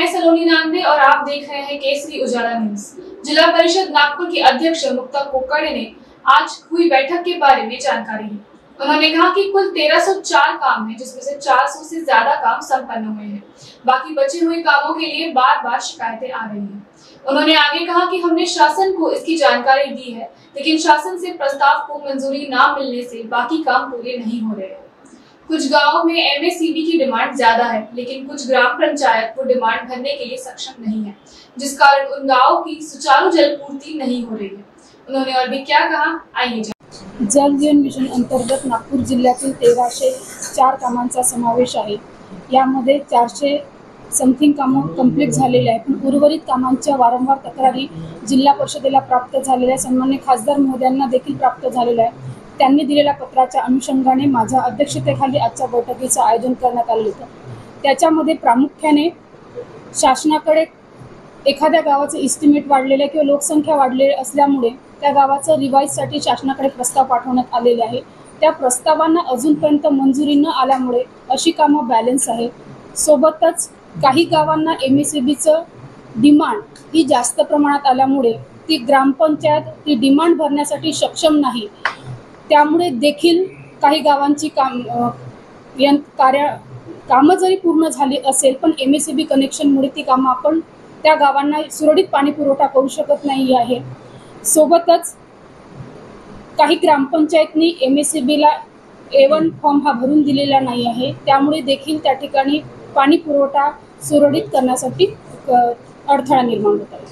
सलोनी नांदे और आप देख रहे हैं केसरी उजाला न्यूज। जिला परिषद नागपुर की अध्यक्ष मुक्ता कोकड़े ने आज हुई बैठक के बारे में जानकारी दी। उन्होंने कहा कि कुल 1304 काम हैं, जिसमें से 400 से ज्यादा काम संपन्न हुए हैं। बाकी बचे हुए कामों के लिए बार बार शिकायतें आ रही हैं। उन्होंने आगे कहा कि हमने शासन को इसकी जानकारी दी है, लेकिन शासन से प्रस्ताव को मंजूरी न मिलने से बाकी काम पूरे नहीं हो रहे हैं। कुछ गांवों में एमएससीबी की डिमांड ज्यादा है, लेकिन कुछ ग्राम पंचायत वो डिमांड भरने के लिए सक्षम नहीं है, जिस कारण उन गांवों की सुचारू जल पूर्ति नहीं हो रही है। उन्होंने और भी क्या कहा, आइए जानें। जल जीवन मिशन अंतर्गत नागपूर जिल्ह्यातील 1304 कामांचा समावेश आहे। यामध्ये 400 समथिंग कामं कंप्लीट झालेले आहे, पण उर्वरित कामांच्या वारंवार तक्रारी जिल्हा परिषदेला प्राप्त झालेल्या सन्माननीय खासदार महोदयांना देखील प्राप्त झालेल्या आहे। त्यांनी दिलेल्या पत्राच्या अनुषंगाने माझ्या अध्यक्षतेखाली आजच्या बैठकीचं आयोजन करण्यात आलं होतं। त्याच्यामध्ये प्रामुख्याने शासनाकडे एखाद्या गावाचं इस्टिमेट वाढलेलं किंवा लोकसंख्या वाढलेली असल्यामुळे त्या गावाचं रिवाइजसाठी शासनाकडे प्रस्ताव पाठवण्यात आलेले आहे। त्या प्रस्तावांना अजूनपर्यंत मंजुरी न आल्यामुळे अशी कामं बॅलन्स आहे। सोबतच काही गावांना एमएससीबीचं डिमांड ही जास्त प्रमाणात आल्यामुळे ती ग्रामपंचायत ती डिमांड भरण्यासाठी सक्षम नाही। त्यामुळे देखील काही गावांची कामं जरी पूर्ण झाली असेल, पण एमएससीबी कनेक्शनमुळे ती कामं आपण त्या गावांना सुरळीत पाणी पुरवठा करू शकत नाही आहे। सोबतच काही ग्रामपंचायतनी एमएससीबीला A1 फॉर्म हा भरून दिलेला नाही आहे, त्यामुळे देखील त्या ठिकाणी पाणी पुरवठा सुरळीत करण्यासाठी अडथळा निर्माण होत आहे।